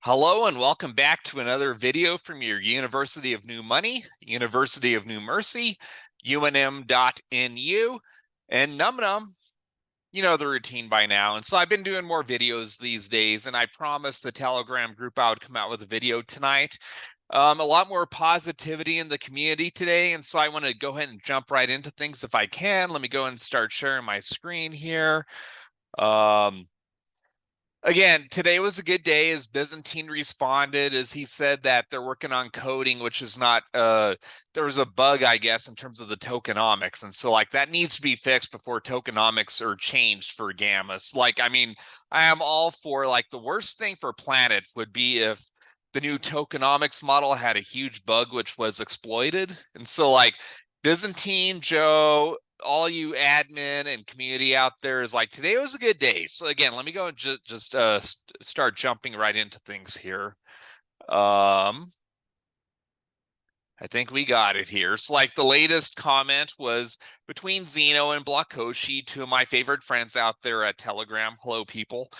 Hello and welcome back to another video from your University of New Money, University of New Mercy, UNM.nu, and Num Num. You know the routine by now. And so I've been doing more videos these days, and I promised the Telegram group I would come out with a video tonight. A lot more positivity in the community today, and so I want to go ahead and jump right into things if I can. Let me go and start sharing my screen here. Again, today was a good day as Byzantine responded, as he said that they're working on coding, which is not, there was a bug, I guess, in terms of the tokenomics. And so like that needs to be fixed before tokenomics are changed for gammas. Like, I mean, I am all for, like, the worst thing for Planet would be if the new tokenomics model had a huge bug, which was exploited. And so like Byzantine, Joe, all you admin and community out there is like, today was a good day. So again, let me go and just start jumping right into things here. I think we got it here. So like the latest comment was between Zeno and Blockhoshi, two of my favorite friends out there at Telegram. Hello, people.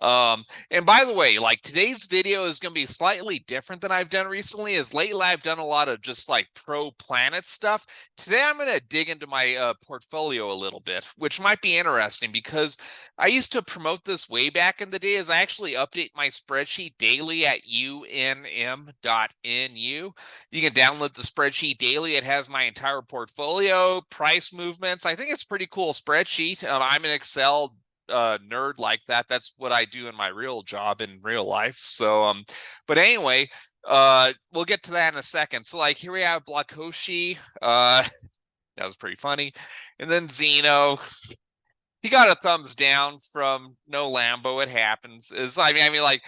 And by the way, like today's video is going to be slightly different than I've done recently, as lately I've done a lot of just like pro Planet stuff. Today I'm going to dig into my portfolio a little bit, which might be interesting because I used to promote this way back in the day, as I actually update my spreadsheet daily at UNM.nu. You can download the spreadsheet daily. It has my entire portfolio, price movements. I think it's a pretty cool spreadsheet. I'm an Excel nerd like that. That's what I do in my real job in real life. So but anyway, we'll get to that in a second. So like here we have Blockhoshi. That was pretty funny. And then Zeno, he got a thumbs down from No Lambo. It happens. I mean like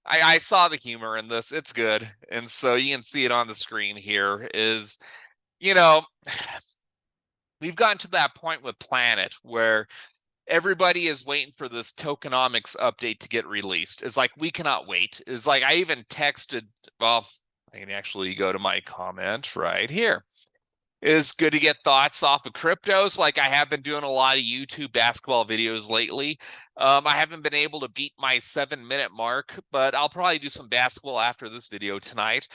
I saw the humor in this. It's good. And so you can see it on the screen here is, you know, we've gotten to that point with Planet where everybody is waiting for this tokenomics update to get released. It's like, we cannot wait. It's like, I even texted, well, I can actually go to my comment right here. It's good to get thoughts off of cryptos. Like I have been doing a lot of YouTube basketball videos lately. I haven't been able to beat my 7-minute mark, but I'll probably do some basketball after this video tonight.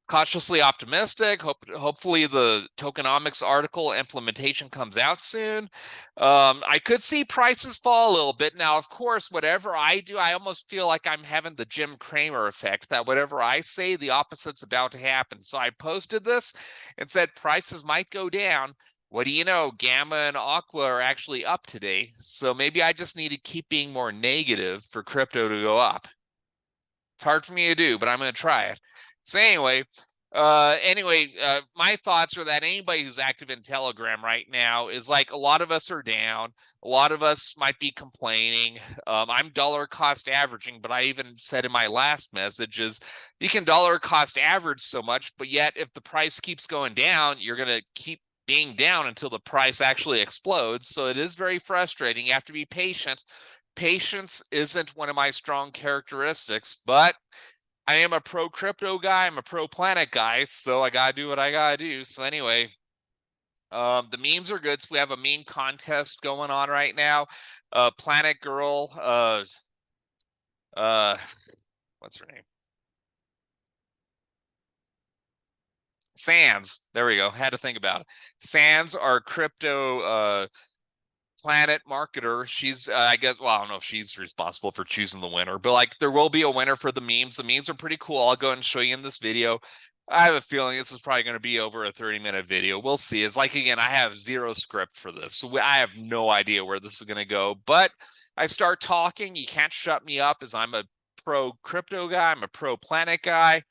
Cautiously optimistic. Hopefully the tokenomics article implementation comes out soon. I could see prices fall a little bit. Now, of course, whatever I do, I almost feel like I'm having the Jim Cramer effect, that whatever I say, the opposite's about to happen. So I posted this and said prices might go down. What do you know? Gamma and Aqua are actually up today. So maybe I just need to keep being more negative for crypto to go up. It's hard for me to do, but I'm going to try it. So anyway, my thoughts are that anybody who's active in Telegram right now is like, a lot of us are down. A lot of us might be complaining. I'm dollar cost averaging, but I even said in my last message is you can dollar cost average so much, but yet if the price keeps going down, you're going to keep being down until the price actually explodes. So it is very frustrating. You have to be patient. Patience isn't one of my strong characteristics, but I am a pro crypto guy. I'm a pro Planet guy, so I gotta do what I gotta do. So anyway, the memes are good. So we have a meme contest going on right now. Planet Girl, what's her name? Sands. There we go. Had to think about it. Sands, our crypto Planet marketer. She's I guess, well, I don't know if she's responsible for choosing the winner, but like there will be a winner for the memes. The memes are pretty cool. I'll go ahead and show you in this video. I have a feeling this is probably going to be over a 30-minute video. We'll see. It's like, again, I have zero script for this, so I have no idea where this is going to go, but I start talking, you can't shut me up, as I'm a pro crypto guy. I'm a pro Planet guy.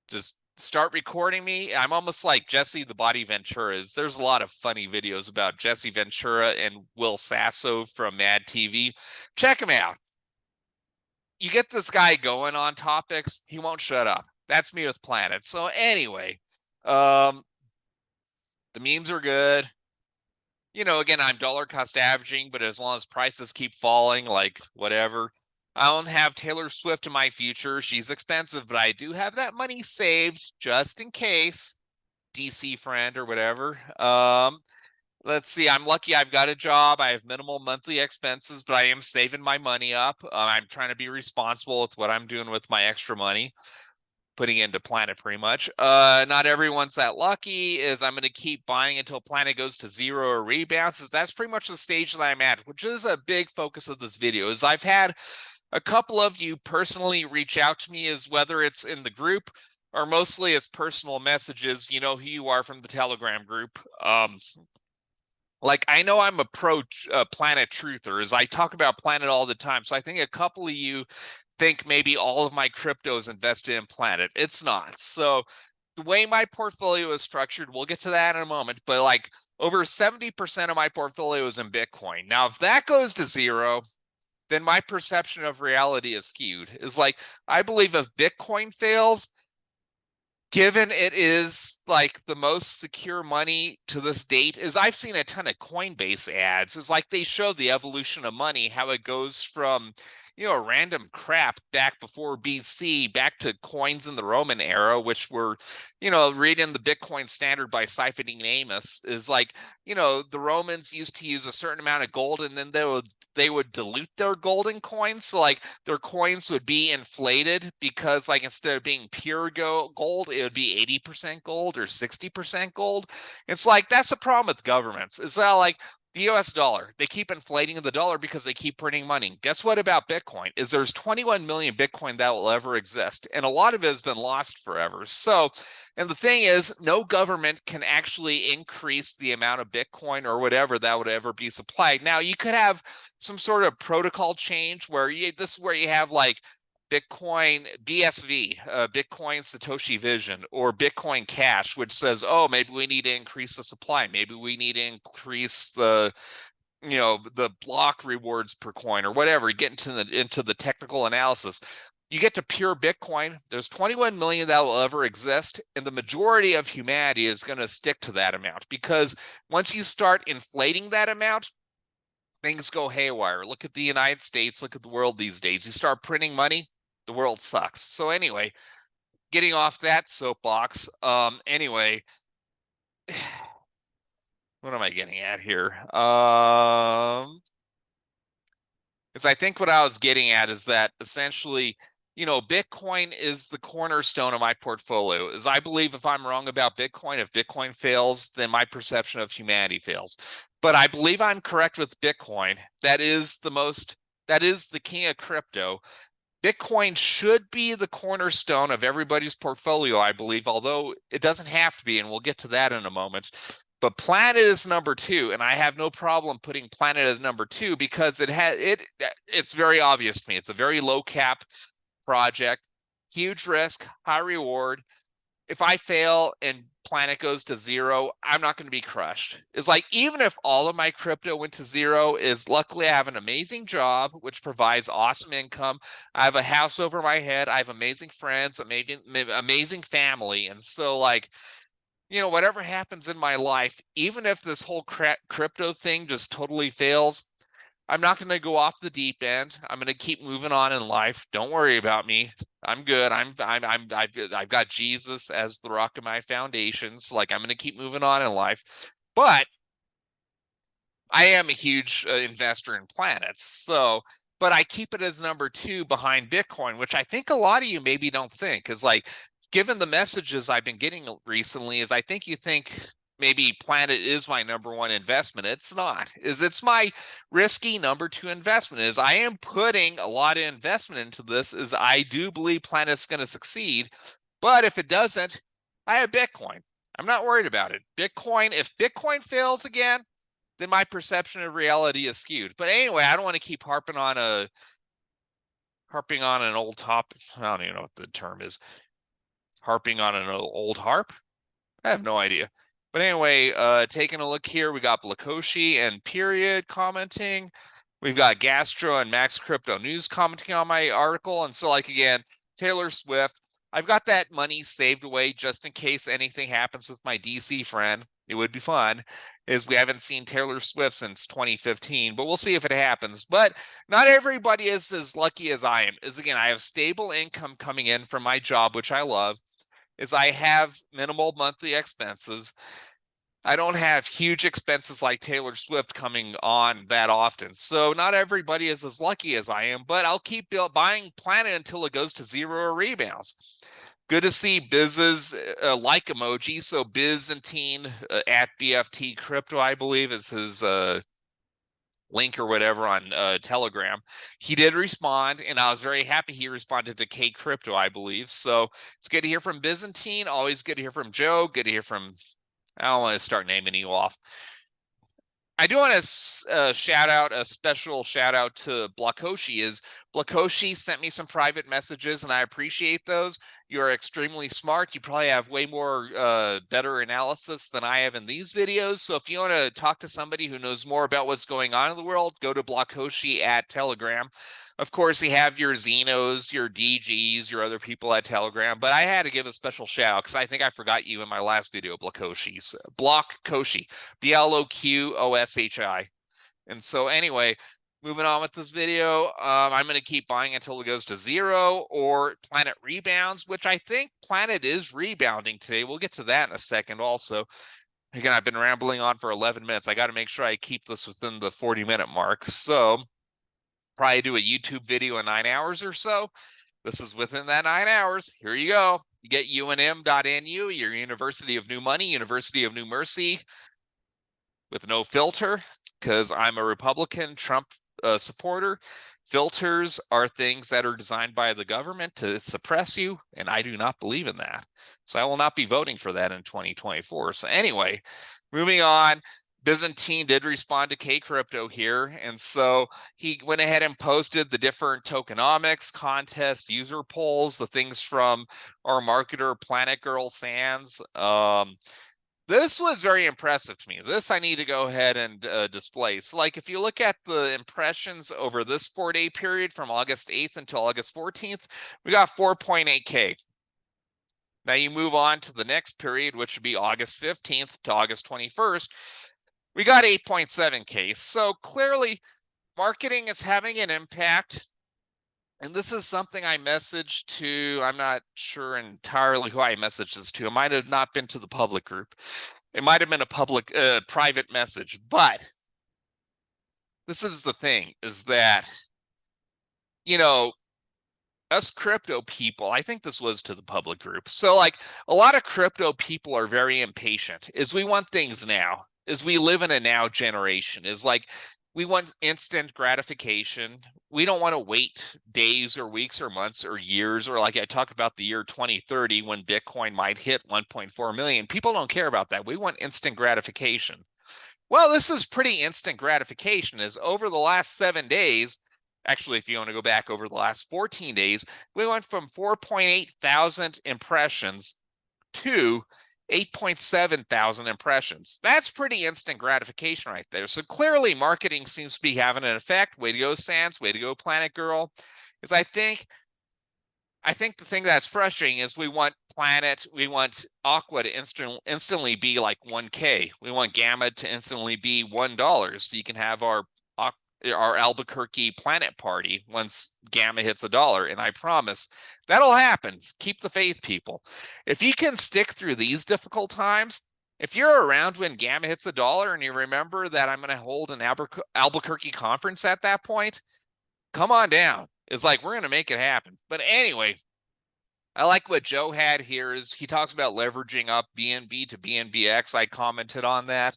Just start recording me. I'm almost like Jesse the Body Venturas. There's a lot of funny videos about Jesse Ventura and Will Sasso from Mad TV. Check him out. You get this guy going on topics, he won't shut up. That's me with Planet. So anyway, the memes are good. You know, again, I'm dollar cost averaging, but as long as prices keep falling, like whatever. I don't have Taylor Swift in my future. She's expensive, but I do have that money saved just in case. DC friend or whatever. let's see. I'm lucky I've got a job. I have minimal monthly expenses, but I am saving my money up. I'm trying to be responsible with what I'm doing with my extra money, putting into Planet pretty much. Not everyone's that lucky. Is I'm going to keep buying until Planet goes to zero or rebounds. That's pretty much the stage that I'm at, which is a big focus of this video. Is I've had a couple of you personally reach out to me, as whether it's in the group or mostly as personal messages. You know who you are from the Telegram group. Like, I know I'm a pro Planet truther, as I talk about Planet all the time. So I think a couple of you think maybe all of my crypto is invested in Planet. It's not. So the way my portfolio is structured, we'll get to that in a moment, but like over 70% of my portfolio is in Bitcoin. Now, if that goes to zero, then my perception of reality is skewed. Is like, I believe if Bitcoin fails, given it is like the most secure money to this date, is I've seen a ton of Coinbase ads. It's like they show the evolution of money, how it goes from, you know, random crap back before BC, back to coins in the Roman era, which were, you know, reading the Bitcoin Standard by Seyfried Amos, is like, you know, the Romans used to use a certain amount of gold, and then they would dilute their golden coins. So like their coins would be inflated because like instead of being pure gold, it would be 80% gold or 60% gold. It's like, that's the problem with governments. It's not like the US dollar. They keep inflating the dollar because they keep printing money. Guess what about Bitcoin? Is there's 21 million Bitcoin that will ever exist. And a lot of it has been lost forever. So, and the thing is, no government can actually increase the amount of Bitcoin or whatever that would ever be supplied. Now, you could have some sort of protocol change where this is where you have like Bitcoin BSV, Bitcoin Satoshi Vision, or Bitcoin Cash, which says, oh, maybe we need to increase the supply. Maybe we need to increase the, you know, the block rewards per coin or whatever. You get into the technical analysis. You get to pure Bitcoin, there's 21 million that will ever exist, and the majority of humanity is going to stick to that amount, because once you start inflating that amount, things go haywire. Look at the United States, look at the world these days. You start printing money, the world sucks. So anyway, getting off that soapbox, anyway, what am I getting at here? Because I think what I was getting at is that essentially, you know, Bitcoin is the cornerstone of my portfolio. Is I believe if I'm wrong about Bitcoin, if Bitcoin fails, then my perception of humanity fails. But I believe I'm correct with Bitcoin. That is the king of crypto. Bitcoin should be the cornerstone of everybody's portfolio, I believe, although it doesn't have to be, and we'll get to that in a moment. But Planet is number two, and I have no problem putting Planet as number two because it's very obvious to me. It's a very low cap project, huge risk, high reward. If I fail and Planet goes to zero, I'm not going to be crushed. It's like, even if all of my crypto went to zero, is luckily I have an amazing job, which provides awesome income. I have a house over my head. I have amazing friends, amazing family. And so like, you know, whatever happens in my life, even if this whole crypto thing just totally fails, I'm not going to go off the deep end. I'm going to keep moving on in life. Don't worry about me. I'm good. I've got Jesus as the rock of my foundations. Like, I'm going to keep moving on in life. But I am a huge investor in planets. So, but I keep it as number two behind Bitcoin, which I think a lot of you maybe don't think is like, given the messages I've been getting recently, is I think you think maybe Planet is my number one investment. It's not. It's my risky number two investment. Is I am putting a lot of investment into this. Is I do believe Planet's going to succeed, but if it doesn't, I have Bitcoin. I'm not worried about it. Bitcoin, if Bitcoin fails again, then my perception of reality is skewed. But anyway, I don't want to keep harping on an old topic. I don't even know what the term is. Harping on an old harp? I have no idea. But anyway, taking a look here, we got Blakoshi and Period commenting. We've got Gastro and Max Crypto News commenting on my article. And so, like, again, Taylor Swift, I've got that money saved away just in case anything happens with my DC friend. It would be fun, is we haven't seen Taylor Swift since 2015, but we'll see if it happens. But not everybody is as lucky as I am. Is again, I have stable income coming in from my job, which I love. Is I have minimal monthly expenses. I don't have huge expenses like Taylor Swift coming on that often. So not everybody is as lucky as I am, but I'll keep buying Planet until it goes to zero or rebounds. Good to see Biz's like emoji. So Byzantine at BFT Crypto, I believe, is his link or whatever on Telegram. He did respond, and I was very happy he responded to K Crypto, I believe. So it's good to hear from Byzantine. Always good to hear from Joe. Good to hear from, I don't want to start naming you off. I do want to shout out a special shout out to Blakoshi. Is Blakoshi sent me some private messages, and I appreciate those. You're extremely smart. You probably have way more better analysis than I have in these videos. So if you want to talk to somebody who knows more about what's going on in the world, go to Blakoshi at Telegram. Of course, you have your Xenos, your DGs, your other people at Telegram, but I had to give a special shout out because I think I forgot you in my last video, Blakoshi. Blakoshi, Bloqoshi. And so anyway, moving on with this video, I'm going to keep buying until it goes to zero or Planet rebounds, which I think Planet is rebounding today. We'll get to that in a second also. Again, I've been rambling on for 11 minutes. I got to make sure I keep this within the 40-minute mark. So probably do a YouTube video in 9 hours or so. This is within that 9 hours. Here you go. You get UNM.nu, your University of New Money, University of New Mercy, with no filter, because I'm a Republican Trump supporter. Filters are things that are designed by the government to suppress you, and I do not believe in that. So I will not be voting for that in 2024. So anyway, moving on. Byzantine did respond to K Crypto here, and so he went ahead and posted the different tokenomics, contest, user polls, the things from our marketer Planet Girl Sands. This was very impressive to me. This I need to go ahead and display. So like if you look at the impressions over this 4-day period from August 8th until August 14th, we got 4.8K. Now you move on to the next period, which would be August 15th to August 21st. We got 8.7K. So clearly marketing is having an impact. And this is something I messaged to, I'm not sure entirely who I messaged this to. It might have not been to the public group. It might have been a public, private message. But this is the thing, is that, you know, us crypto people, I think this was to the public group. So like a lot of crypto people are very impatient, is we want things now, is we live in a now generation, is like we want instant gratification. We don't want to wait days or weeks or months or years, or like I talk about the year 2030 when Bitcoin might hit 1.4 million. People don't care about that. We want instant gratification. Well, this is pretty instant gratification, is over the last 7 days, actually, if you want to go back over the last 14 days, we went from 4.8 thousand impressions to 8.7 thousand impressions. That's pretty instant gratification right there. So clearly marketing seems to be having an effect. Way to go, Sans. Way to go, Planet Girl. Because I think the thing that's frustrating is we want Planet, we want Aqua to instantly be like 1K. We want Gamma to instantly be $1. So you can have our Albuquerque Planet party once Gamma hits $1. And I promise that'll happen. Keep the faith, people. If you can stick through these difficult times, if you're around when Gamma hits $1 and you remember that I'm going to hold an Albuquerque conference at that point, come on down. It's like, we're going to make it happen. But anyway, I like what Joe had here is he talks about leveraging up BNB to BNBX. I commented on that.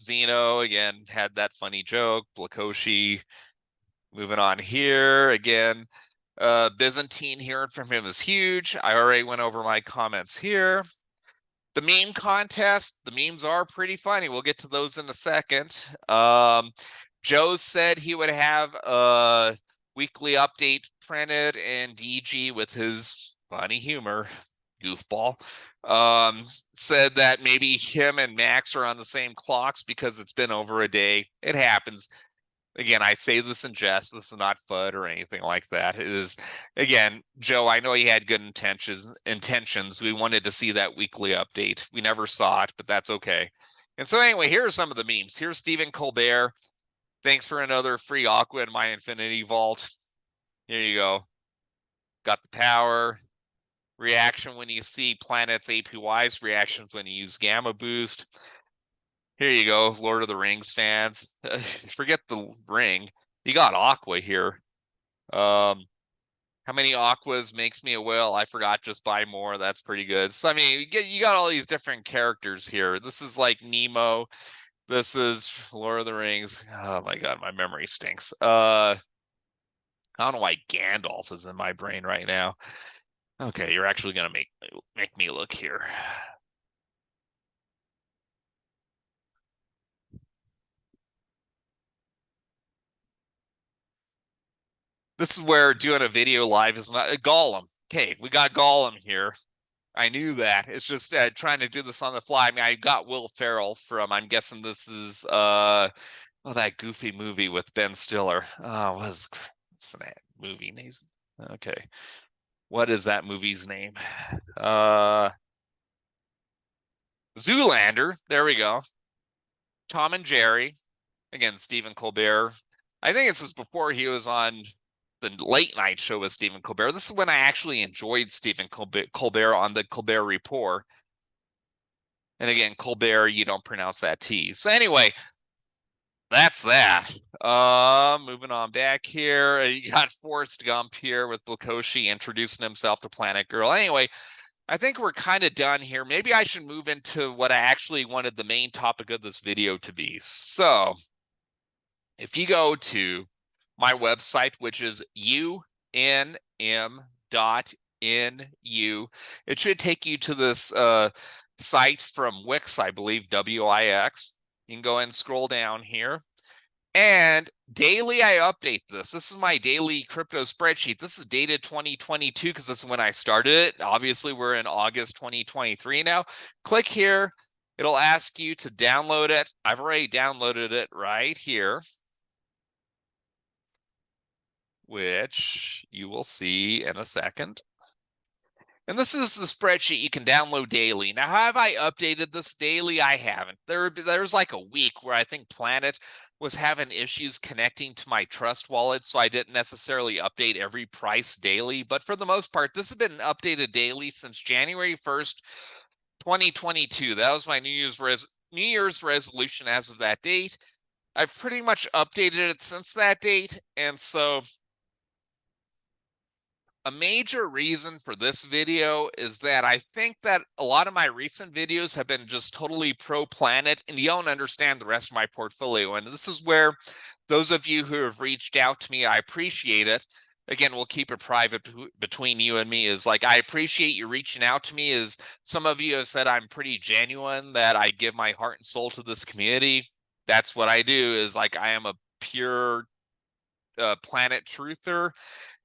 Zeno, again, had that funny joke. Blakoshi, moving on here. Again, Byzantine, hearing from him is huge. I already went over my comments here. The meme contest, the memes are pretty funny. We'll get to those in a second. Joe said he would have a weekly update printed and DG with his funny humor, goofball, said that maybe him and Max are on the same clocks because it's been over a day. It happens. Again, I say this in jest. This is not FUD or anything like that. It is, again, Joe, I know he had good intentions. We wanted to see that weekly update. We never saw it, but that's okay. And so anyway, here are some of the memes. Here's Stephen Colbert. Thanks for another free Aqua in my Infinity Vault. Here you go. Got the power. reaction when you see Planet's APYs, reactions when you use Gamma Boost. Here you go, Lord of the Rings fans. Forget the ring. You got Aqua here. How many Aquas makes me a whale? I forgot, just buy more. That's pretty good. So, I mean, you got all these different characters here. This is like Nemo. This is Lord of the Rings. Oh my God, my memory stinks. I don't know why Gandalf is in my brain right now. Okay, you're actually gonna make me look here. This is where doing a video live is not a Gollum. Okay, we got Gollum here. I knew that. It's just trying to do this on the fly. I mean, I got Will Ferrell from, I'm guessing this is that goofy movie with Ben Stiller. What's that movie name? Okay. What is that movie's name? Zoolander. There we go. Tom and Jerry. Again, Stephen Colbert. I think this was before he was on the late night show with Stephen Colbert. This is when I actually enjoyed Stephen Colbert on the Colbert Report. And again, Colbert, you don't pronounce that T. So anyway, that's that. Moving on back here. You got Forrest Gump here with Blakoshi introducing himself to Planet Girl. Anyway, I think we're kind of done here. Maybe I should move into what I actually wanted the main topic of this video to be. So if you go to my website, which is UNM.nu, it should take you to this site from Wix, I believe, WIX. You can go and scroll down here. And daily, I update this. This is my daily crypto spreadsheet. This is dated 2022 because this is when I started it. Obviously, we're in August 2023 now. Click here. It'll ask you to download it. I've already downloaded it right here, which you will see in a second. And this is the spreadsheet you can download daily. Now, have I updated this daily? I haven't. There's like a week where I think Planet was having issues connecting to my Trust wallet, so I didn't necessarily update every price daily. But for the most part, this has been updated daily since January 1st, 2022. That was my New Year's resolution as of that date. I've pretty much updated it since that date, and so a major reason for this video is that I think that a lot of my recent videos have been just totally pro Planet, and you don't understand the rest of my portfolio. And this is where those of you who have reached out to me, I appreciate it. Again, we'll keep it private between you and me. Is like, I appreciate you reaching out to me. Is some of you have said I'm pretty genuine, that I give my heart and soul to this community. That's what I do. Is like, I am a pure Planet truther.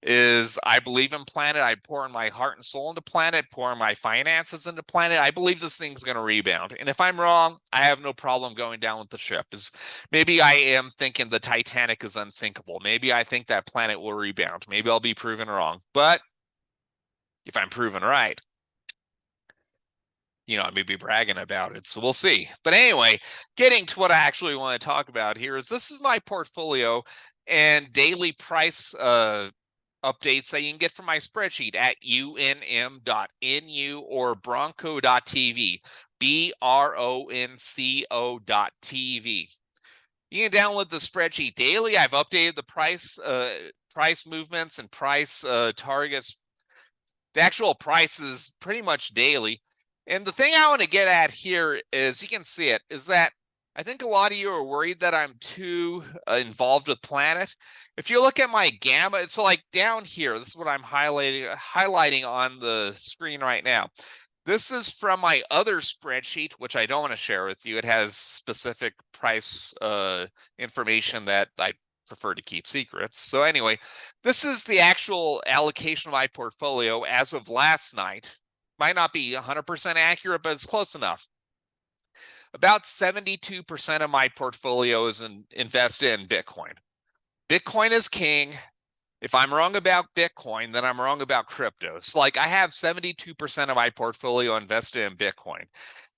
Is I believe in Planet. I pour in my heart and soul into Planet, pour in my finances into Planet. I believe this thing's going to rebound. And if I'm wrong, I have no problem going down with the ship. Is maybe I am thinking the Titanic is unsinkable. Maybe I think that Planet will rebound. Maybe I'll be proven wrong. But if I'm proven right, I may be bragging about it. So we'll see. But anyway, getting to what I actually want to talk about here is this is my portfolio and daily price updates that you can get from my spreadsheet at UNM.nu or Bronco.tv, BRONCO.tv. You can download the spreadsheet daily. I've updated the price movements and price targets. The actual price is pretty much daily. And the thing I want to get at here is, you can see it, is that I think a lot of you are worried that I'm too involved with Planet. If you look at my gamma, it's like down here. This is what I'm highlighting on the screen right now. This is from my other spreadsheet, which I don't want to share with you. It has specific price information that I prefer to keep secrets. So anyway, this is the actual allocation of my portfolio as of last night. Might not be 100% accurate, but it's close enough. About 72% of my portfolio is invested in Bitcoin. Bitcoin is king. If I'm wrong about Bitcoin, then I'm wrong about crypto. So like, I have 72% of my portfolio invested in Bitcoin.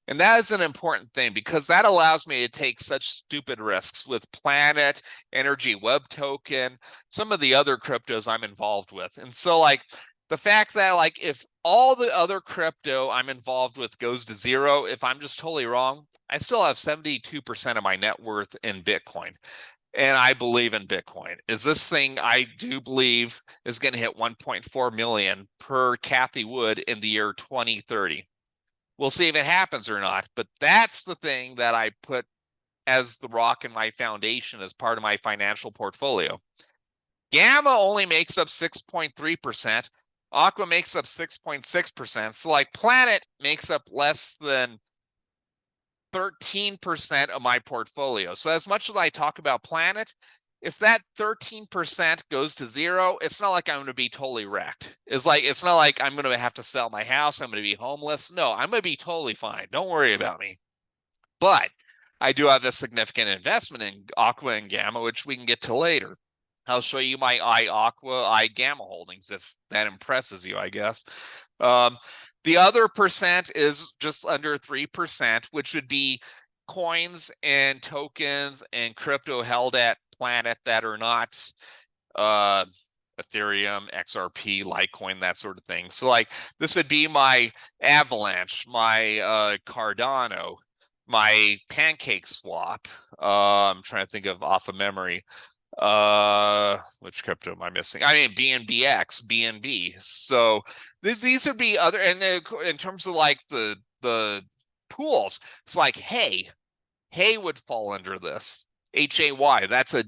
And that is an important thing, because that allows me to take such stupid risks with Planet, Energy, Web Token, some of the other cryptos I'm involved with. And so like, the fact that like, if all the other crypto I'm involved with goes to zero, if I'm just totally wrong, I still have 72% of my net worth in Bitcoin. And I believe in Bitcoin. Is this thing, I do believe, is going to hit 1.4 million per Cathie Wood in the year 2030. We'll see if it happens or not. But that's the thing that I put as the rock in my foundation as part of my financial portfolio. Gamma only makes up 6.3%. Aqua makes up 6.6%. So like Planet makes up less than 13% of my portfolio. So as much as I talk about Planet, if that 13% goes to zero, it's not like I'm going to be totally wrecked. It's not like I'm going to have to sell my house. I'm going to be homeless. No, I'm going to be totally fine. Don't worry about me. But I do have a significant investment in Aqua and Gamma, which we can get to later. I'll show you my Aqua, Gamma holdings if that impresses you, I guess. The other percent is just under 3%, which would be coins and tokens and crypto held at Planet that are not Ethereum, XRP, Litecoin, that sort of thing. So like this would be my Avalanche, my Cardano, my Pancake Swap. I'm trying to think of off of memory. Which crypto am I missing? I mean BNBX, BNB. So these would be other, and in terms of like the pools, it's like Hay would fall under this. HAY. That's a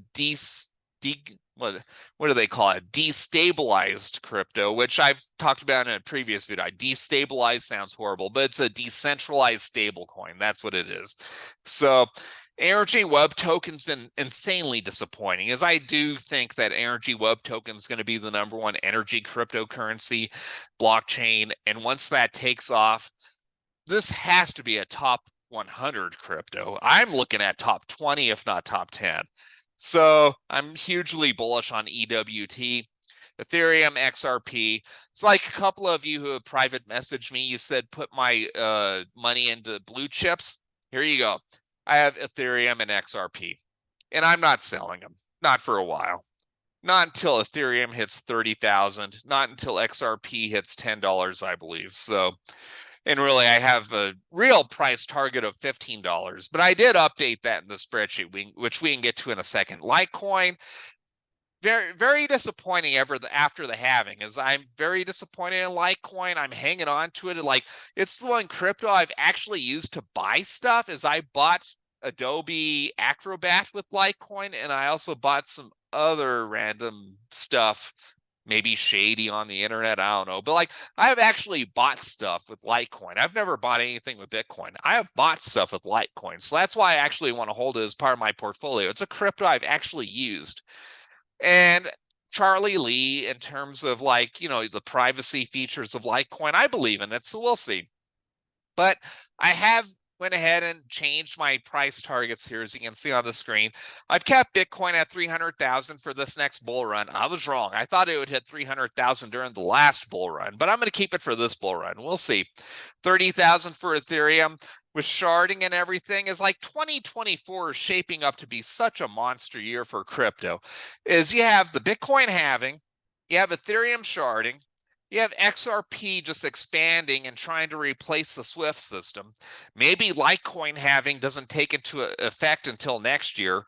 what do they call it? Destabilized crypto, which I've talked about in a previous video. Destabilized sounds horrible, but it's a decentralized stable coin. That's what it is. So Energy Web Token's been insanely disappointing, as I do think that Energy Web Token is going to be the #1 energy cryptocurrency blockchain. And once that takes off, this has to be a top 100 crypto. I'm looking at top 20, if not top 10. So I'm hugely bullish on EWT. Ethereum, XRP. It's like a couple of you who have private messaged me. You said, put my money into blue chips. Here you go. I have Ethereum and XRP, and I'm not selling them. Not for a while. Not until Ethereum hits 30,000. Not until XRP hits $10, I believe. So, and really, I have a real price target of $15. But I did update that in the spreadsheet, which we can get to in a second. Litecoin, very, very disappointing after the halving. As I'm very disappointed in Litecoin. I'm hanging on to it. Like, it's the one crypto I've actually used to buy stuff. As I bought Adobe Acrobat with Litecoin, and I also bought some other random stuff, maybe shady on the internet. I don't know. But like, I have actually bought stuff with Litecoin. I've never bought anything with Bitcoin. I have bought stuff with Litecoin. So that's why I actually want to hold it as part of my portfolio. It's a crypto I've actually used. And Charlie Lee, in terms of like, the privacy features of Litecoin, I believe in it. So we'll see. But I have went ahead and changed my price targets here, as you can see on the screen. I've kept Bitcoin at 300,000 for this next bull run. I was wrong. I thought it would hit 300,000 during the last bull run, but I'm going to keep it for this bull run. We'll see. 30,000 for Ethereum. With sharding and everything, is like 2024 is shaping up to be such a monster year for crypto. Is you have the Bitcoin halving, you have Ethereum sharding, you have XRP just expanding and trying to replace the SWIFT system. Maybe Litecoin halving doesn't take into effect until next year.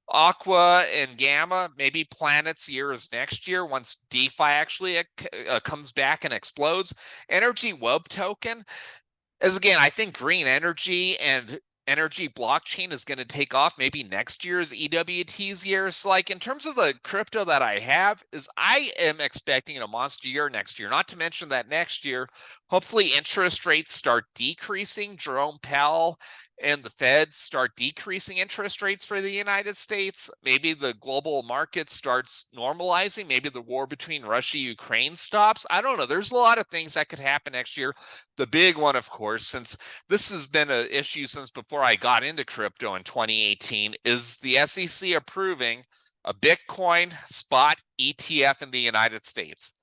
Aqua and Gamma, maybe Planet's year is next year once DeFi actually comes back and explodes. Energy Web Token, as again, I think green energy and energy blockchain is going to take off maybe next year's EWT's year. So like in terms of the crypto that I have, is I am expecting a monster year next year. Not to mention that next year, hopefully interest rates start decreasing. Jerome Powell and the Fed start decreasing interest rates for the United States. Maybe the global market starts normalizing. Maybe the war between Russia and Ukraine stops. I don't know. There's a lot of things that could happen next year. The big one, of course, since this has been an issue since before I got into crypto in 2018, is the SEC approving a Bitcoin spot ETF in the United States.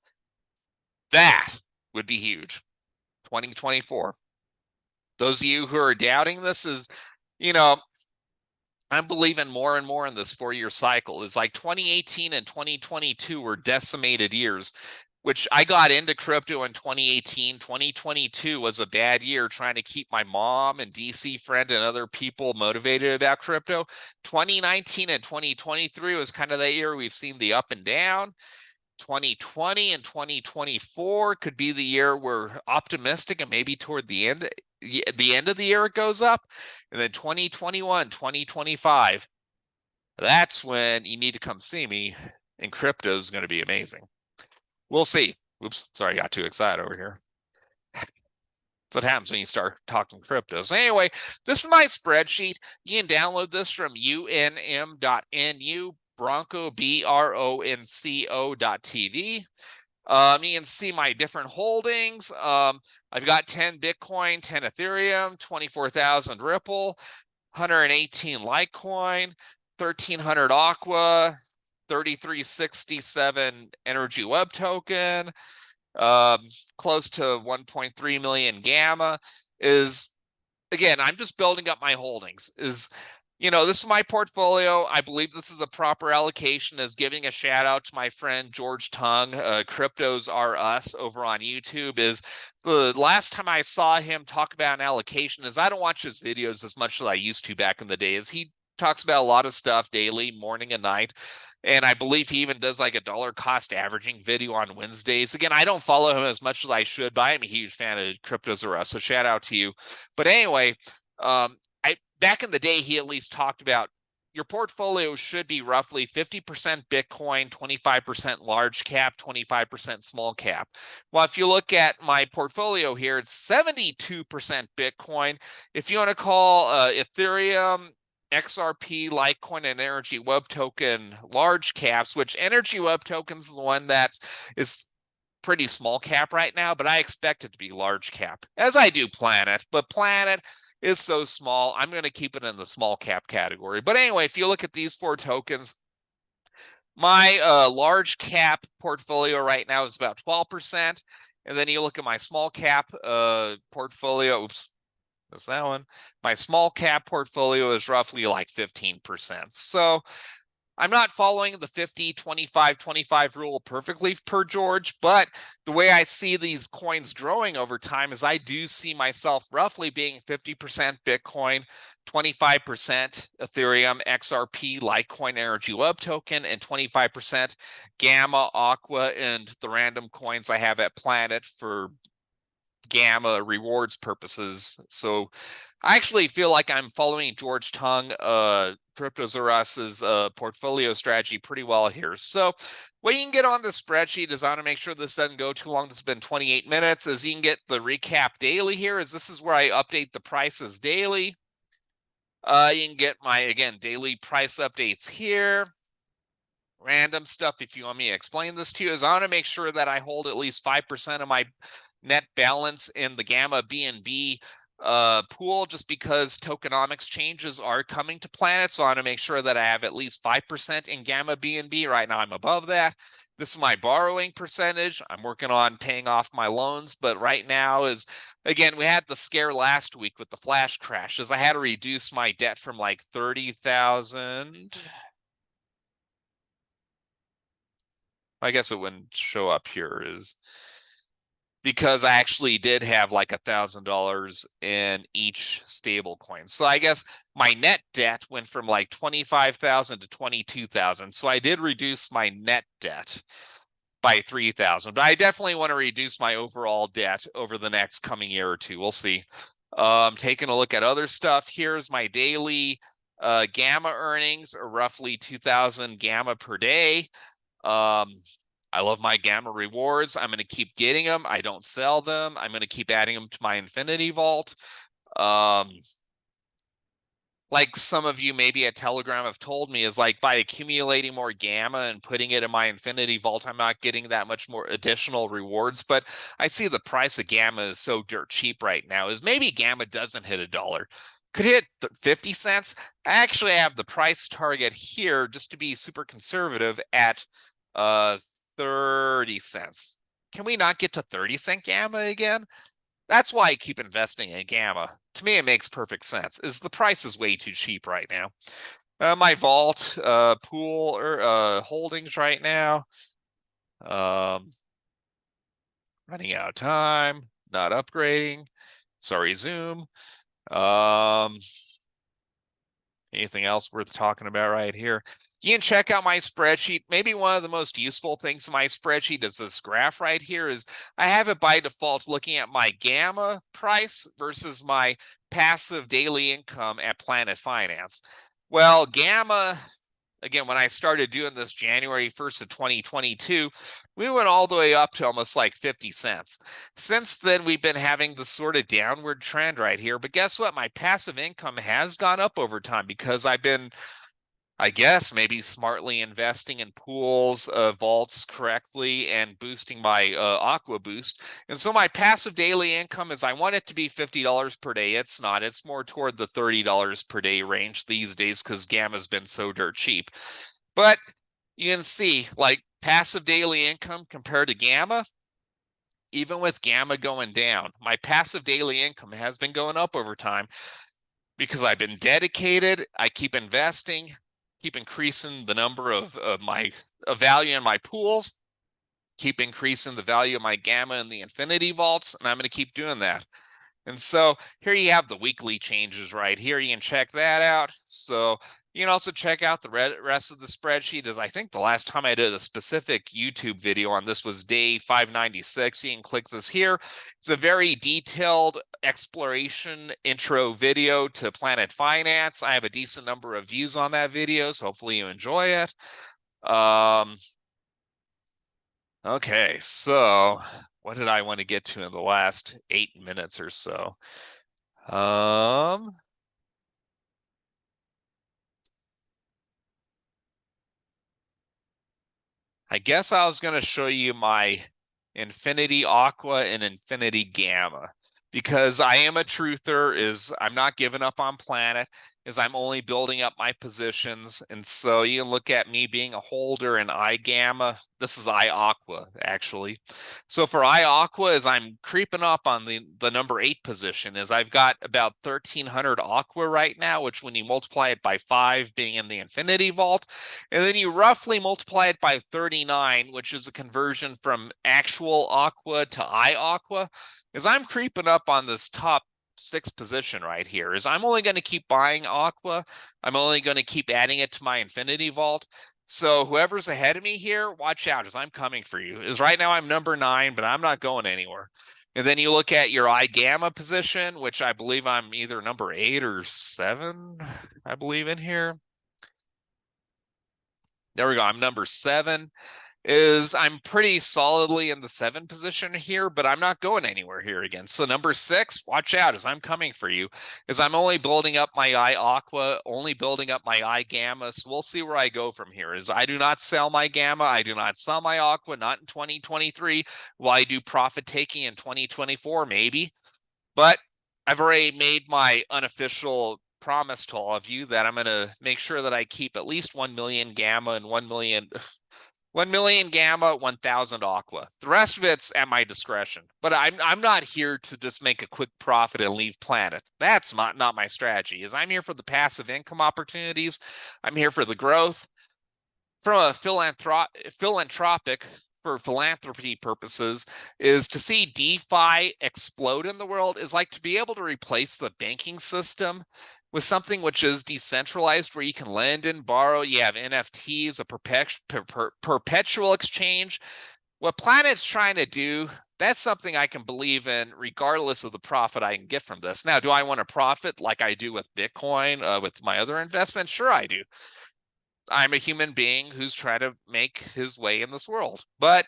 That would be huge. 2024. Those of you who are doubting this is, I'm believing more and more in this 4-year cycle. It's like 2018 and 2022 were decimated years. which I got into crypto in 2018. 2022 was a bad year trying to keep my mom and DC friend and other people motivated about crypto. 2019 and 2023 was kind of that year we've seen the up and down. 2020 and 2024 could be the year we're optimistic, and maybe toward the end of the year it goes up. And then 2021, 2025, that's when you need to come see me, and crypto is going to be amazing. We'll see. Oops, sorry, I got too excited over here. That's what happens when you start talking crypto. So anyway, this is my spreadsheet. You can download this from UNM.nu, Bronco, BRONCO.TV. You can see my different holdings. I've got 10 Bitcoin, 10 Ethereum, 24,000 Ripple, 118 Litecoin, 1,300 Aqua, 3367 Energy Web Token, close to 1.3 million Gamma. Is, again, I'm just building up my holdings. This is my portfolio. I believe this is a proper allocation. Is giving a shout out to my friend George Tung, Cryptos Are Us over on YouTube. Is the last time I saw him talk about an allocation, is I don't watch his videos as much as I used to back in the day. Is he talks about a lot of stuff daily, morning and night. And I believe he even does like a dollar cost averaging video on Wednesdays. Again, I don't follow him as much as I should, but I'm a huge fan of Cryptos Are Us. So shout out to you. But anyway, back in the day, he at least talked about your portfolio should be roughly 50% Bitcoin, 25% large cap, 25% small cap. Well, if you look at my portfolio here, it's 72% Bitcoin. If you want to call Ethereum, XRP, Litecoin, and Energy Web Token large caps, which Energy Web Token is the one that is pretty small cap right now, but I expect it to be large cap, as I do Planet. But Planet is so small, I'm going to keep it in the small cap category. But anyway, if you look at these four tokens, my large cap portfolio right now is about 12%. And then you look at my small cap portfolio, oops, that's that one. My small cap portfolio is roughly like 15%. So I'm not following the 50, 25, 25 rule perfectly per George, but the way I see these coins growing over time is I do see myself roughly being 50% Bitcoin, 25% Ethereum, XRP, Litecoin, Energy Web Token, and 25% Gamma, Aqua, and the random coins I have at Planet for Gamma rewards purposes. So I actually feel like I'm following George Tung, Cryptos Are Us's portfolio strategy pretty well here. So what you can get on the spreadsheet is, I want to make sure this doesn't go too long. This has been 28 minutes. Is you can get the recap daily here. Is this is where I update the prices daily. You can get my, again, daily price updates here. Random stuff, if you want me to explain this to you, is I want to make sure that I hold at least 5% of my net balance in the Gamma BNB pool, just because tokenomics changes are coming to Planet. So I want to make sure that I have at least 5% in Gamma BNB. Right now I'm above that. This is my borrowing percentage. I'm working on paying off my loans, but right now is, again, we had the scare last week with the flash crashes. I had to reduce my debt from like 30,000. I guess it wouldn't show up here, is because I actually did have like $1,000 in each stable coin. So I guess my net debt went from like 25,000 to 22,000. So I did reduce my net debt by 3,000, but I definitely want to reduce my overall debt over the next coming year or two. We'll see. Taking a look at other stuff. Here's my daily Gamma earnings, are roughly 2,000 Gamma per day. I love my Gamma rewards. I'm going to keep getting them. I don't sell them. I'm going to keep adding them to my Infinity Vault. Like some of you maybe at Telegram have told me, is like by accumulating more Gamma and putting it in my Infinity Vault, I'm not getting that much more additional rewards. But I see the price of Gamma is so dirt cheap right now, is maybe Gamma doesn't hit $1. Could hit 50 cents. I actually have the price target here, just to be super conservative, at 30 cents. Can we not get to 30-cent Gamma again? That's why I keep investing in Gamma. To me, it makes perfect sense. Is the price is way too cheap right now. My vault pool or holdings right now. Running out of time, not upgrading. Sorry, Zoom. Um, Anything else worth talking about right here? You can check out my spreadsheet. Maybe one of the most useful things in my spreadsheet is this graph right here. Is I have it by default looking at my gamma price versus my passive daily income at Planet Finance. Well, gamma, again, when I started doing this January 1st of 2022, we went all the way up to almost like 50 cents. Since then, we've been having this sort of downward trend right here. But guess what? My passive income has gone up over time because I've been, I guess, maybe smartly investing in pools, vaults correctly, and boosting my Aqua boost. And so my passive daily income is, I want it to be $50 per day. It's not. It's more toward the $30 per day range these days because Gamma's been so dirt cheap. But you can see, like, passive daily income compared to Gamma, even with Gamma going down, my passive daily income has been going up over time because I've been dedicated. I keep investing, keep increasing the number of my value in my pools, keep increasing the value of my Gamma in the Infinity Vaults, and I'm going to keep doing that. And so here you have the weekly changes right here. You can check that out. So you can also check out the rest of the spreadsheet. As I think the last time I did a specific YouTube video on this was day 596. You can click this here. It's a very detailed exploration intro video to Planet Finance. I have a decent number of views on that video, so hopefully you enjoy it. Okay, so what did I want to get to in the last 8 minutes or so? I guess I was going to show you my Infinity Aqua and Infinity Gamma because I am a truther. Is I'm not giving up on Planet. Is I'm only building up my positions, and so you can look at me being a holder in iGamma. This is iAqua actually. So for iAqua, is I'm creeping up on the number 8 position. Is I've got about 1,300 Aqua right now, which when you multiply it by 5, being in the Infinity Vault, and then you roughly multiply it by 39, which is a conversion from actual Aqua to iAqua, is I'm creeping up on this top 6 position right here. Is I'm only going to keep buying Aqua. I'm only going to keep adding it to my Infinity Vault. So whoever's ahead of me here, watch out, as I'm coming for you. Is right now I'm number 9, but I'm not going anywhere. And then you look at your iGamma position, which I believe I'm either number 8 or 7, I believe in here. There we go. I'm number 7. Is I'm pretty solidly in the 7 position here, but I'm not going anywhere here again. So number 6, watch out, as I'm coming for you. Is I'm only building up my iAqua, only building up my iGamma. So we'll see where I go from here. Is I do not sell my Gamma, I do not sell my Aqua, not in 2023. Will I do profit taking in 2024? Maybe. But I've already made my unofficial promise to all of you that I'm going to make sure that I keep at least 1 million Gamma and 1 million Gamma, 1,000 Aqua. The rest of it's at my discretion. But I'm not here to just make a quick profit and leave Planet. That's not my strategy. Is I'm here for the passive income opportunities. I'm here for the growth. From a philanthropic, for philanthropy purposes, is to see DeFi explode in the world is like to be able to replace the banking system with something which is decentralized, where you can lend and borrow. You have NFTs, a perpetual exchange. What Planet's trying to do, that's something I can believe in regardless of the profit I can get from this. Now, do I want to profit like I do with Bitcoin, with my other investments? Sure, I do. I'm a human being who's trying to make his way in this world. But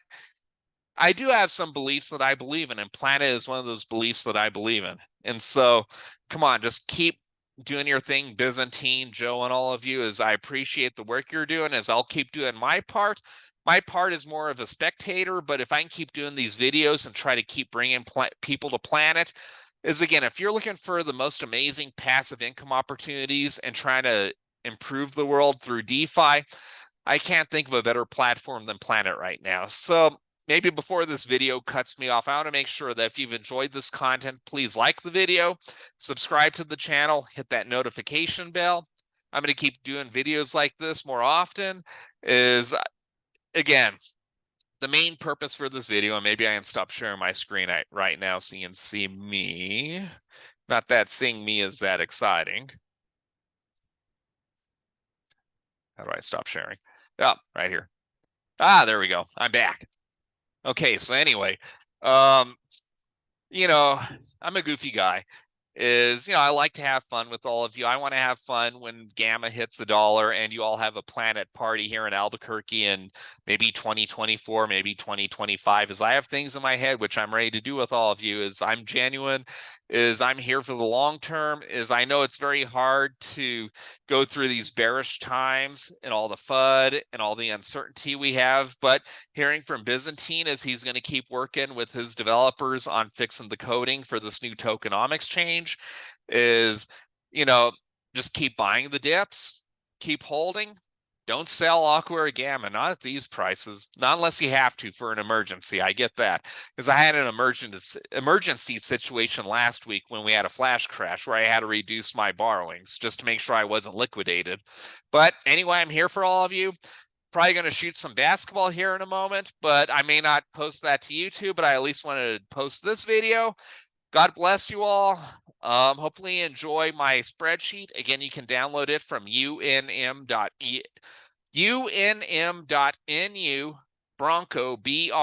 I do have some beliefs that I believe in, and Planet is one of those beliefs that I believe in. And so, come on, just keep doing your thing, Byzantine, Joe, and all of you. As I appreciate the work you're doing, as I'll keep doing my part. My part is more of a spectator, but if I can keep doing these videos and try to keep bringing people to Planet, is again, if you're looking for the most amazing passive income opportunities and trying to improve the world through DeFi, I can't think of a better platform than Planet right now. So maybe before this video cuts me off, I want to make sure that if you've enjoyed this content, please like the video, subscribe to the channel, hit that notification bell. I'm going to keep doing videos like this more often. Is again, the main purpose for this video, and maybe I can stop sharing my screen right now so you can see me. Not that seeing me is that exciting. How do I stop sharing? Oh, right here. Ah, there we go. I'm back. Okay, so anyway, you know, I'm a goofy guy. I like to have fun with all of you. I want to have fun when Gamma hits the dollar and you all have a planet party here in Albuquerque in maybe 2024, maybe 2025. As I have things in my head which I'm ready to do with all of you, is I'm genuine, is I'm here for the long term, is I know it's very hard to go through these bearish times and all the FUD and all the uncertainty we have, but hearing from Byzantine is he's going to keep working with his developers on fixing the coding for this new tokenomics change, is, just keep buying the dips, keep holding. Don't sell Aqua or Gamma, not at these prices, not unless you have to for an emergency. I get that, because I had an emergency situation last week when we had a flash crash where I had to reduce my borrowings just to make sure I wasn't liquidated. But anyway, I'm here for all of you. Probably going to shoot some basketball here in a moment, but I may not post that to YouTube, but I at least wanted to post this video. God bless you all. Hopefully you enjoy my spreadsheet. Again, you can download it from UNM.nu, Bronco, BRONCO.TV.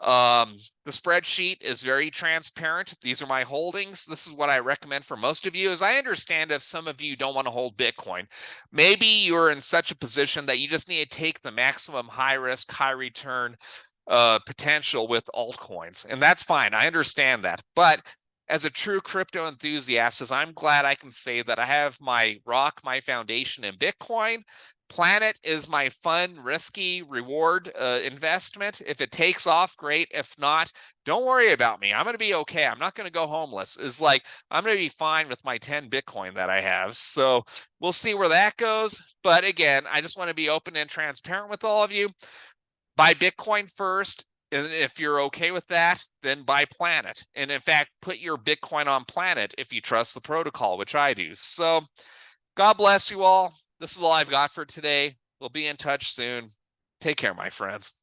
The spreadsheet is very transparent. These are my holdings. This is what I recommend for most of you. As I understand, if some of you don't want to hold Bitcoin, maybe you're in such a position that you just need to take the maximum high risk, high return potential with altcoins, and that's fine. I understand that, but as a true crypto enthusiast, I'm glad I can say that I have my rock, my foundation in Bitcoin. Planet is my fun, risky reward investment. If it takes off, great. If not, don't worry about me. I'm going to be okay. I'm not going to go homeless. It's like I'm going to be fine with my 10 Bitcoin that I have. So we'll see where that goes. But again, I just want to be open and transparent with all of you. Buy Bitcoin first. And if you're okay with that, then buy Planet. And in fact, put your Bitcoin on Planet if you trust the protocol, which I do. So God bless you all. This is all I've got for today. We'll be in touch soon. Take care, my friends.